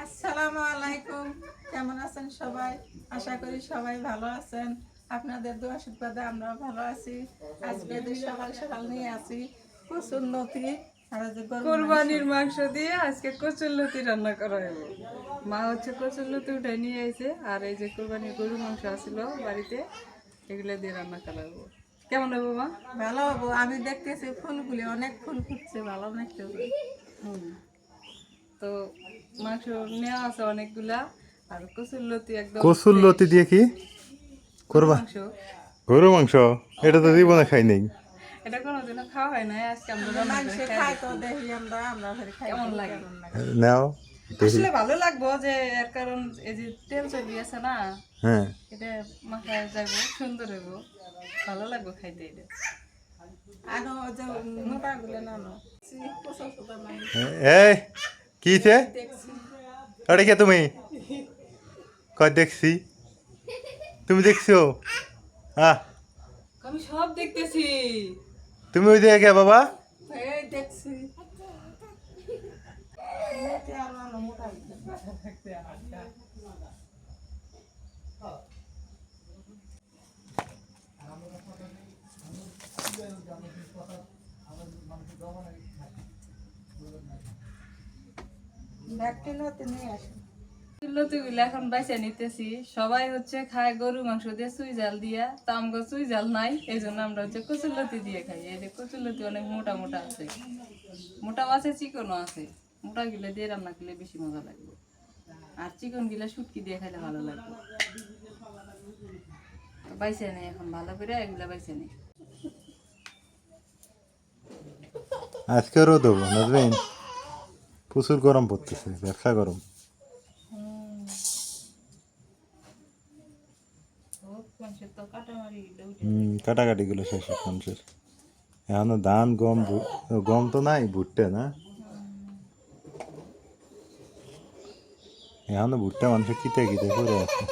আসসালামু আলাইকুম। কেমন আছেন সবাই? আশা করি সবাই ভালো আছেন। আপনাদের দোয়া আশীর্বাদে আমরা ভালো আছি। আজকে সকাল সকাল নিয়ে আছি কচুরলতি আর কোরবানির মাংস দিয়ে আজকে কচুরলতি রান্না করা হবে। মা হচ্ছে কচুরলতি উঠে নিয়ে এসে আর এই যে কোরবানির গরু মাংস আসছিল বাড়িতে, এগুলো দিয়ে রান্না করা হবে। কেমন হবে মা? ভালো হবো। আমি দেখতেছি ফুলগুলি অনেক ফুল ফুটছে, ভালো লাগতেছে। তো মাংস নেওয়া আছে অনেকগুলা, আর কচুরলতি একদম কচুরলতি দিয়ে কি করবা? মাংস। গরু মাংস? এটা তো জীবনে খাই নাই। এটা কোনোদিনও খাওয়া হয় না, আজকে আমরা রান্না মাংস করে খাই খাই। তো দেখি আমরা ঘরে খাই কেমন লাগে? নাও দেখি। আসলে ভালো লাগবো যে এর কারণ এই যে তেল চর্বি আছে না, হ্যাঁ, এটা মাখায় যাবো, সুন্দর হইব, ভালো লাগবে খাইতে। এটা আনো যে মোটাগুলো না আনো। কোচা কোচা মাংস এই কি চে দেখছি। আরে কে তুমি? কয় দেখছি? তুমি দেখছো? হ্যাঁ, আমি সব দেখতেছি। তুমি ওই দিকে কে বাবা? এই দেখছি। লতি আর আনো মোটাগুলো। ব্যাগটি লতি নিয়ে আসুন। লতিগুলো এখন বাইছে নিতেছি। সবাই হচ্ছে খায় গরু মাংস দিয়ে চুই জাল দিয়া, তো আমগো চুই জাল নাই, এই জন্য আমরা হচ্ছে কচুরলতি দিয়ে খাই। এই যে কচুরলতি অনেক মোটা মোটা আছে, মোটাও আছে চিকনও আছে। মোটা গিলে দিয়ে রান্না করলে বেশি মজা লাগবে, আর চিকন গিলা শুটকি দিয়ে খাইলে ভালো লাগবে। বাইছে নেই এখন ভালো করে, এগুলা বাইছে নেই। আজকে রোদ হবো নাজবেন, প্রচুর গরম পড়তেছে, ব্যবসা গরম। তো কাটামারি কাটাকাটি গুলো শেষ মানুষের। এখনো ধান গম গম তো নাই, ভুট্টা না এখনো ভুট্টা মানুষের কিতে কিতে করে আছে।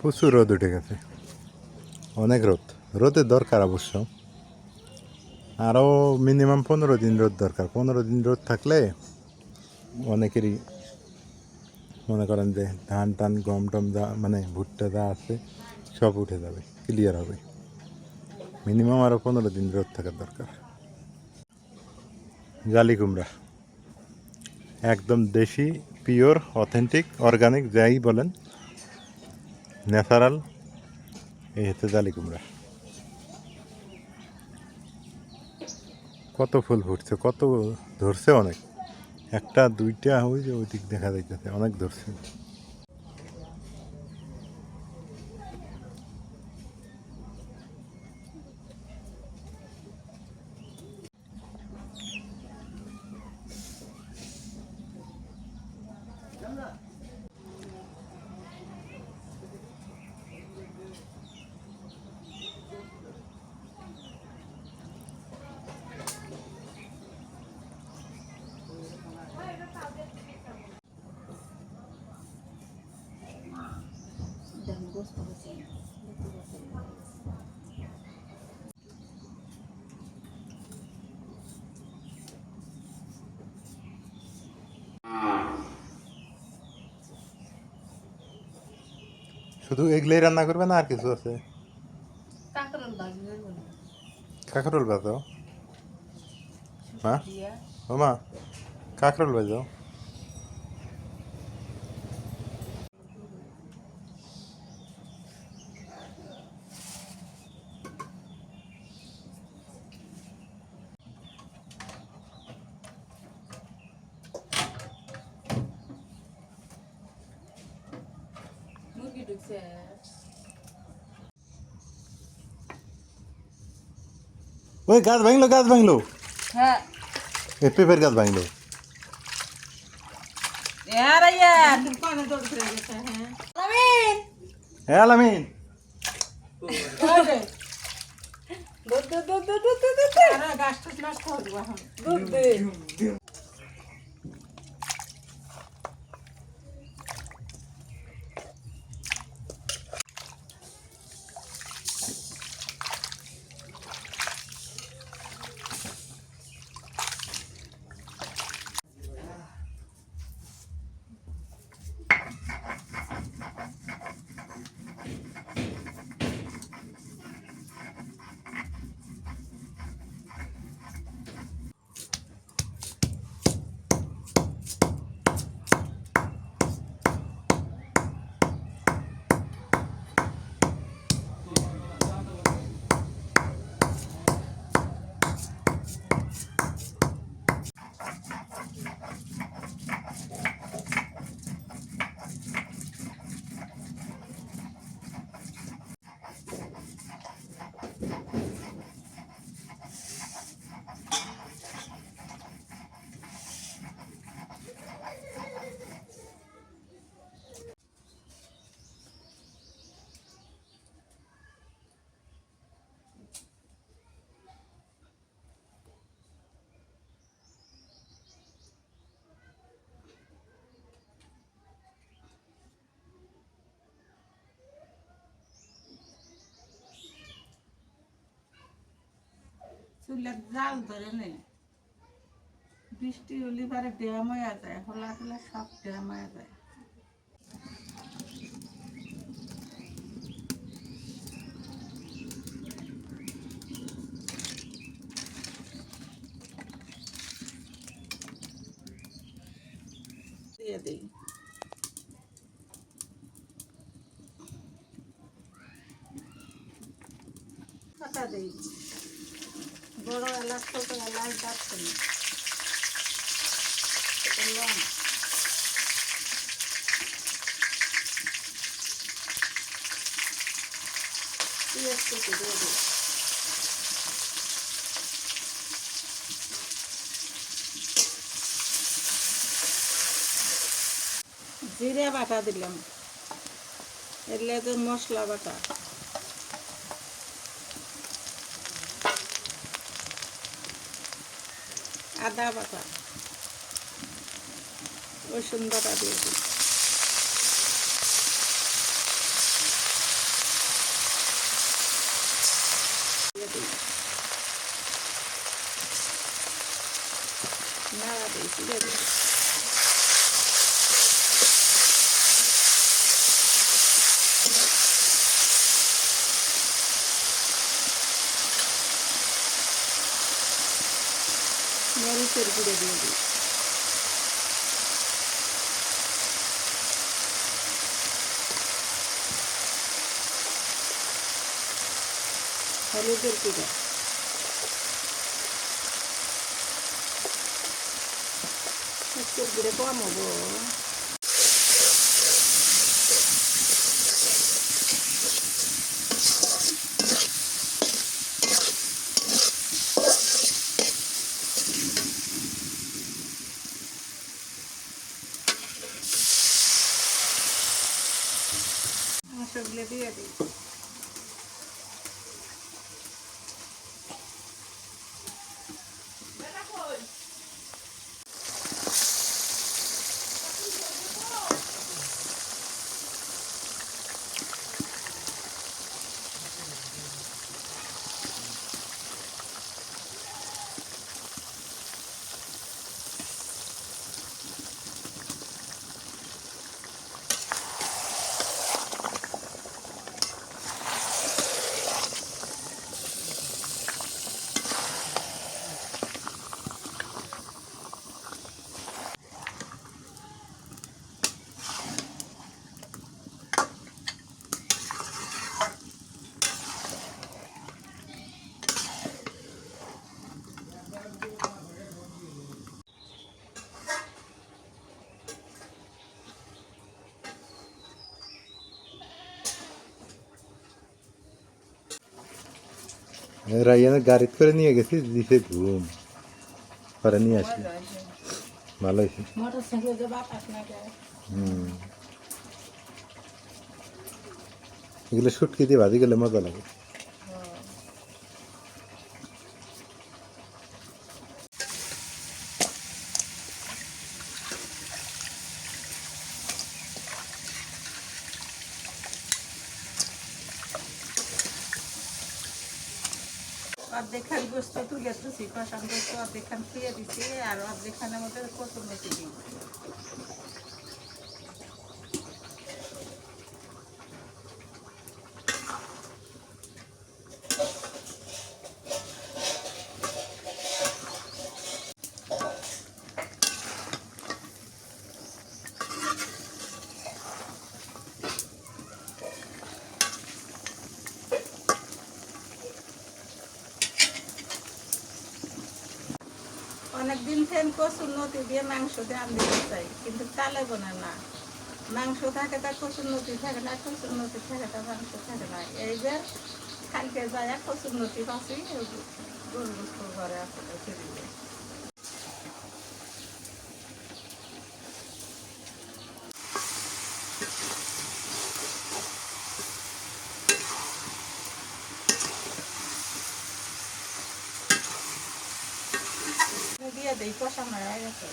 প্রচুর রোদ উঠে গেছে, অনেক রোদ। রোদের দরকার অবশ্য, আরও মিনিমাম 15 দিন রোদ দরকার। 15 দিন রোদ থাকলে অনেকেরই মনে করেন যে ধান টান গম টম যা মানে ভুট্টা যা আছে সব উঠে যাবে, ক্লিয়ার হবে। মিনিমাম আরও 15 দিন রোদ থাকার দরকার। জালি কুমড়া একদম দেশি, পিওর, অথেন্টিক, অর্গানিক যাই বলেন, ন্যাচারাল। এই হচ্ছে জালি কুমড়া। কত ফুল ফুটছে, কত ধরছে অনেক। একটা দুইটা ওই যে ওই দিক দেখা যাইতেছে, অনেক ধরছে। শুধু এগুলোই রান্না করবে না আর কিছু আছে? কাঁকরোল ভাজবে কাঁকরোল বাজাও মা, ও মা, কাঁকরোল বাজাও। মুরগি ঢুকছে। ওই গাছ ভাঙলো, গাছ ভাঙলো, হ্যাঁ এই পেঁপের গাছ ভাঙলো। পানি দৌড় ফিরে গেছে। হ্যাঁ হ্যাঁ আলামিন, গাছ টাছ নষ্ট হয়ে যাবে এখন। দুধ দে। চুলের জাল ধরে নেই, বৃষ্টি হলে পরে ড্যাম হয়ে যায়, হলা টলা সব ড্যাম হয়ে যায়। দিয়ে দিই পাতা দিই, বড় এলাচ ছোট এলাচ দারচিনি লং পেঁয়াজ কুচি দিয়ে দিই, জিরে বাটা দিলাম, এগুলো তো মশলা বাটা, আদা বাটা, রসুন বাটা দিয়ে দিই, দিয়ে দিই, নাড়া দিই, দিয়ে দিই, মরিচের গুঁড়ো দিয়ে দিই, হলুদের গুঁড়ো, মরিচের গুঁড়ো কম হবো, মাংসগুলো দিয়ে দিই, রাইয়ানের গাড়িতে করে নিয়ে গেছি, দিছে ঘুম, পরে নিয়ে আসি, মজা হয়েছে। ভালো হয়েছে। মোটর সাইকেলে যে বাতাস না যায়, এগুলো শুটকি দিয়ে ভাজি গেলে মজা লাগে। অর্ধেকখান গোস্ত তুলে দিচ্ছি, কষান গোস্ত অর্ধেকখান খেয়ে দিচ্ছি, আর অর্ধেকখানের মধ্যে কচুর মেথি দিই। অনেকদিন থেকে কচুর নতি দিয়ে মাংস দিয়ে আনতে চাই, কিন্তু তালে বনে না, মাংস থাকে তা কচুর নতি থাকে না, কচুর নতি থাকে তা মাংস থাকে না। এই যে কালকে যায় কচুর নতি পাচ্ছি, গরু গোস্ত ঘরে আসলে ফিরিয়ে দিয়ে দিই, কষানো হয়ে গেছে।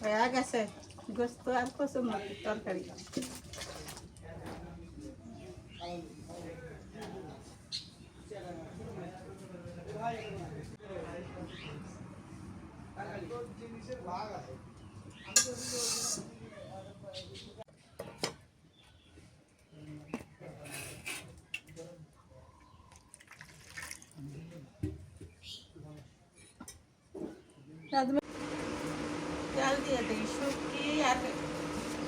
হয়ে গেছে গোস্ত আর কচুর লতির তরকারি। তেল দিয়ে দিই শুটকি আর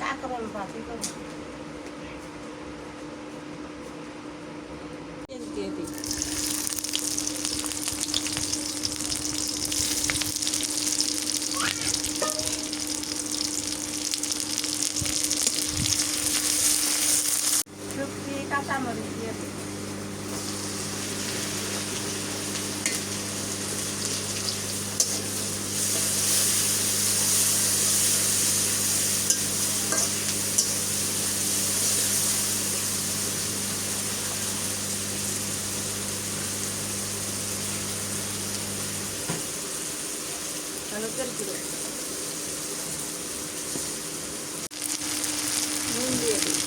কাঁকরোল ভাজি করবো। তেল দিয়ে দিই। শুটকি কাঁচামরিচ দিয়ে দিই। হলুদের গুঁড়ো, নুন দিয়ে দিই।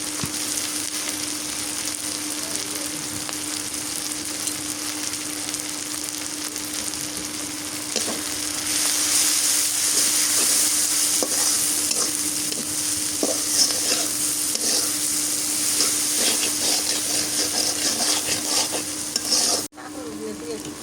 কাঁকরোল দিয়ে দিই।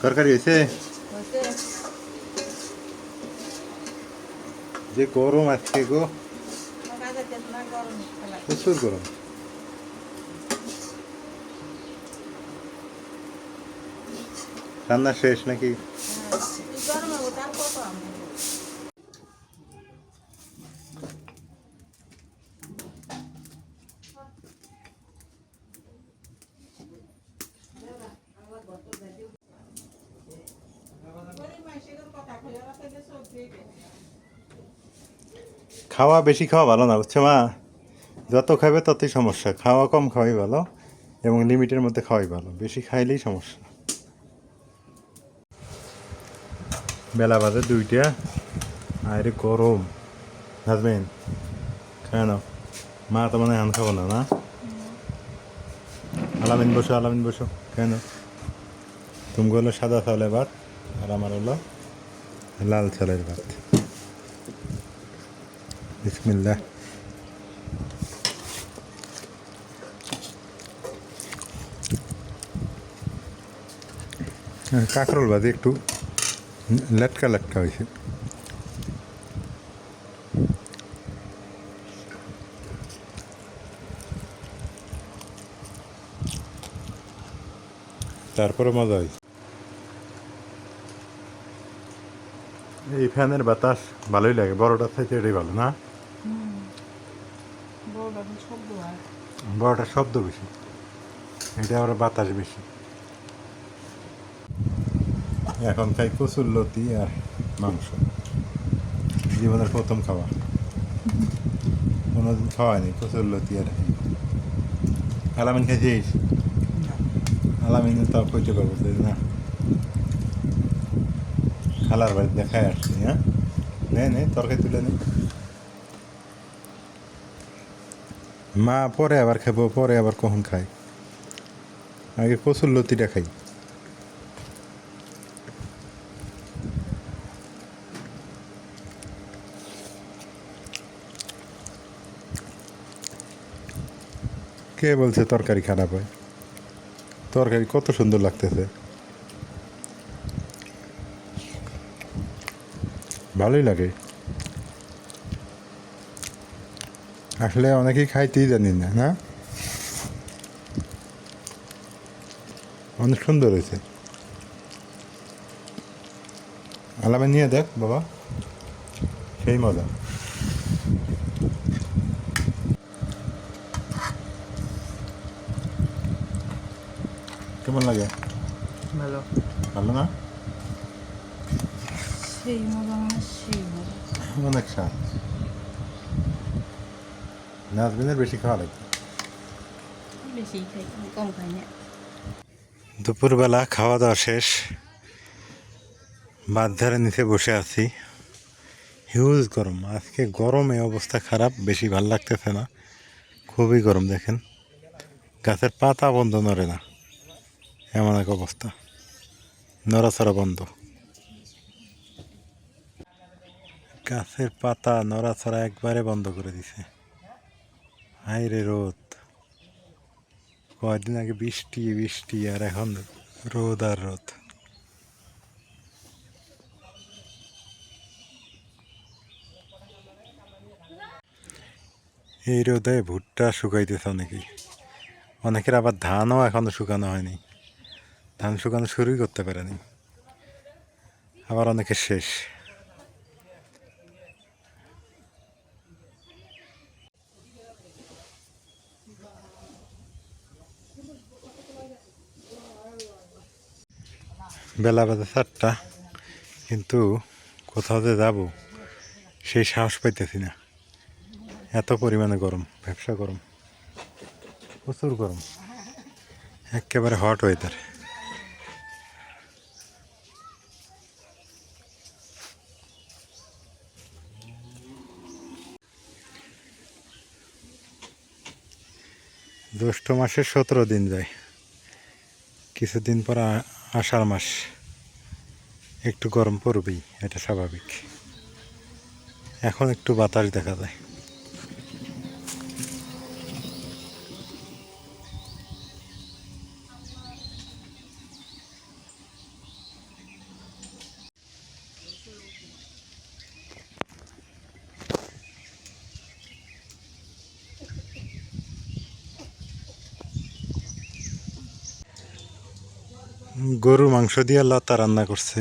তরকারি হয়েছে? হচ্ছে যে গরম আজকে গো, কাজে তেল না গরম খেলা। প্রচুর গরম। রান্না শেষ নাকি? তুই গরমে ওটার কত আমি খাওয়া বেশি খাওয়া ভালো না, বুঝছো মা? যত খাবে ততই সমস্যা। খাওয়া কম খাওয়াই ভালো এবং লিমিটের মধ্যে খাওয়াই ভালো, বেশি খাইলেই সমস্যা। বেলা বাজে 2টা, আরে গরম। হাজবেন কেন মা তো মানে হান খাবো না? না আলামিন বসো, আলামিন বসো। কেন তুমি হলো সাদা চাউলের ভাত আর আমার হলো লাল চালের ভাত। বিসমিল্লাহ। কাঁকরোল ভাজি একটু লটকা লটকা হয়েছে। তারপরে মজা হয়েছে। এই ফ্যানের বাতাস ভালোই লাগে, বড়টার থেকে এটাই ভালো না? বড়টার শব্দ বেশি, এটা আবার বাতাস বেশি। এখন খাই কচুর লতি আর মাংস, জীবনের প্রথম খাওয়া। কোনোদিন খাওয়ায়নি কচুর লতি আর আলামিন খেয়েছিস? আলামিন তো কইতে পারবো না, খালার বাড়ি দেখায় আসছি। হ্যাঁ, নে তরকারি তুলে নে। মা পরে আবার খাবো, পরে আবার কখন খাই, আগে কচুর লতিটা খাই। কে বলছে তরকারি খারাপ হয়? তরকারি কত সুন্দর লাগতেছে, ভালোই লাগে। আসলে অনেকেই খাইতেই জানি না, না? অনেক সুন্দর হয়েছে। আলামে নিয়ে দেখ বাবা, সেই মজা। কেমন লাগে? ভালো, ভালো না? সেই মজা মানে সেই মজা। অনেক স্বাদ। নাজবিনের বেশি খাওয়া লাগবে। বেশি খাই, কম খাই না। দুপুরবেলা খাওয়া দাওয়া শেষ, বাঁধধারের নিচে বসে আছি। হিউজ গরম, আজকে গরমে অবস্থা খারাপ, বেশি ভাল লাগতেছে না, খুবই গরম। দেখেন গাছের পাতা বন্ধ নড়ে না, এমন এক অবস্থা, নড়াচড়া বন্ধ। গাছের পাতা নড়াচড়া একবারে বন্ধ করে দিছে। হাই রে রোদ, কয়েকদিন আগে বৃষ্টি বৃষ্টি, আর এখন রোদ আর রোদ। এই রোদে ভুট্টা শুকাইতেছে অনেকেই, অনেকের আবার ধানও এখনো শুকানো হয়নি, ধান শুকানো শুরুই করতে পারেনি, আবার অনেকের শেষ। বেলা বাজে 4টা, কিন্তু কোথাও যে যাবো সেই সাহস পাইতেছি না, এত পরিমাণে গরম, ব্যবসা গরম, প্রচুর গরম, একেবারে হট ওয়েদার। জ্যৈষ্ঠ মাসে 17 দিন যায়, কিছুদিন পর আষাঢ় মাস, একটু গরম পড়বেই, এটা স্বাভাবিক। এখন একটু বাতাস দেখা যায়। গরু মাংস দিয়ে লতা রান্না করছে,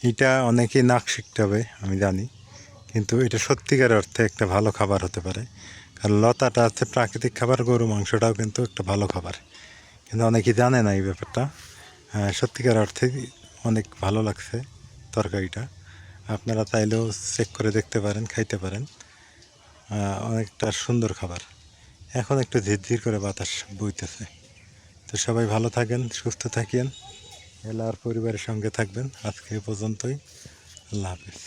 এটা অনেকেই নাক শিখতে হবে আমি জানি, কিন্তু এটা সত্যিকার অর্থে একটা ভালো খাবার হতে পারে, কারণ লতাটা হচ্ছে প্রাকৃতিক খাবার, গরু মাংসটাও কিন্তু একটা ভালো খাবার, কিন্তু অনেকেই জানে না এই ব্যাপারটা। সত্যিকার অর্থে অনেক ভালো লাগছে তরকারিটা, আপনারা চাইলেও চেক করে দেখতে পারেন, খাইতে পারেন, অনেকটা সুন্দর খাবার। এখন একটু ঝিরঝির করে বাতাস বইতেছে। তো সবাই ভালো থাকেন, সুস্থ থাকেন, এলার পরিবারের সঙ্গে থাকবেন। আজকে এ পর্যন্তই, আল্লাহ হাফিজ।